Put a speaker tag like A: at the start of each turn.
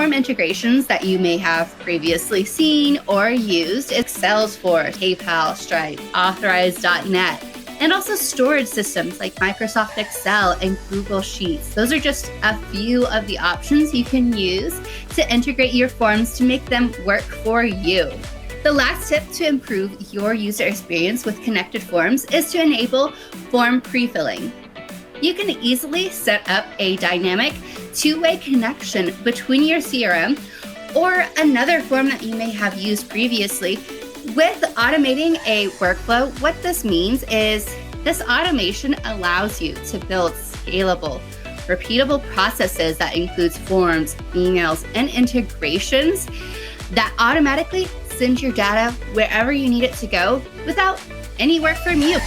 A: form integrations that you may have previously seen or used is Salesforce, PayPal, Stripe, Authorize.net, and also storage systems like Microsoft Excel and Google Sheets. Those are just a few of the options you can use to integrate your forms to make them work for you. The last tip to improve your user experience with connected forms is to enable form pre-filling. You can easily set up a dynamic two-way connection between your CRM or another form that you may have used previously with automating a workflow. What this means is this automation allows you to build scalable, repeatable processes that includes forms, emails, and integrations that automatically send your data wherever you need it to go without any work from you.